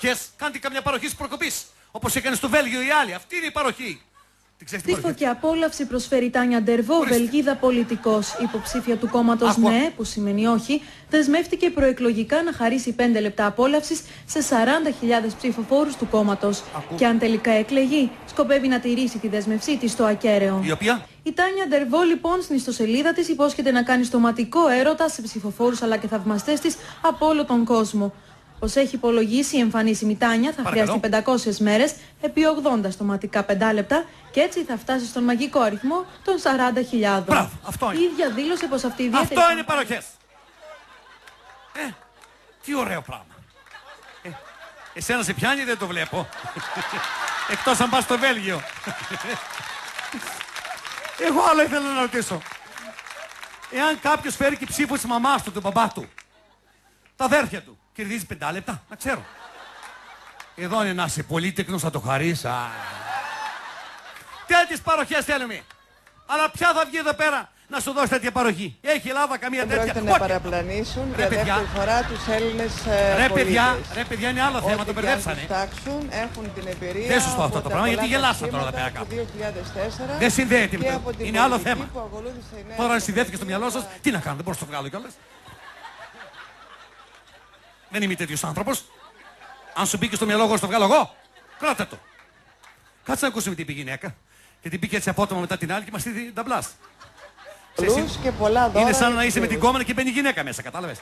παροχές, κάντε καμιά παροχή προκοπής. Όπως έκανε στο Βέλγιο οι άλλοι. Αυτή είναι η παροχή. Τύφο και απόλαυση προσφέρει η Τάνια Ντερβό, Βελγίδα πολιτικός. Υποψήφια του κόμματος ΝΕ, που σημαίνει όχι, δεσμεύτηκε προεκλογικά να χαρίσει 5 λεπτά απόλαυσης σε 40.000 ψηφοφόρους του κόμματος. Και αν τελικά εκλεγεί, σκοπεύει να τηρήσει τη δέσμευσή της στο ακέραιο. Η οποία? Η Τάνια Ντερβό, λοιπόν, στην ιστοσελίδα της υπόσχεται να κάνει στοματικό έρωτα σε ψηφοφόρους αλλά και θαυμαστές της από όλο τον κόσμο. Ως έχει υπολογίσει η εμφανίσιμη Τάνια, θα χρειαστεί 500 μέρες επί 80 στοματικά 5 λεπτά και έτσι θα φτάσει στον μαγικό αριθμό των 40.000. Μπράβο, αυτό είναι. Η ίδια δήλωσε πως αυτή η ιδιαίτερη... Αυτό είναι παροχές. Τι ωραίο πράγμα. Εσένα σε πιάνει, δεν το βλέπω. Εκτός αν πας στο Βέλγιο. Εγώ άλλο ήθελα να ρωτήσω. Εάν κάποιος φέρει και ψήφο της μαμάς του, του μπαμπά του, τα αδέρφια του, κερδίζει 5 λεπτά, να ξέρω. Εδώ είναι να είσαι πολύτεκνος, θα το χαρείς. Τέτοιες παροχές θέλουμε. Αλλά ποια θα βγει εδώ πέρα να σου δώσει τέτοια παροχή? Έχει η Ελλάδα καμία τέτοια? Πρόκειται να παραπλανήσουν για δεύτερη φορά τους Έλληνες πολίτες. Ρε παιδιά, είναι άλλο θέμα, το μπερδέψανε. Ό,τι και αν τους τάξουν, έχουν την εμπειρία. Δεν σωστό αυτό το πράγμα, γιατί γελάσατε τώρα πέρα κάπου. Δεν συνδέεται με το. Είναι άλλο θέμα. Τώρα αν συνδέθηκε στο μυαλό σας, τι να κάνω, δεν μπορώ να το βγάλω κιόλας. Δεν είμαι τέτοιος άνθρωπος. Αν σου μπήκε στο μυαλό, εγώ στο βγάλω εγώ. Κράτα το. Κάτσε να ακούσουμε τι είπε η γυναίκα. Και την πήγε έτσι απότομα μετά την άλλη και μας δίνει νταμπλάς. Και πολλά δώρα. Είναι σαν να είσαι με την κόμενα και μπαίνει η γυναίκα μέσα, κατάλαβες.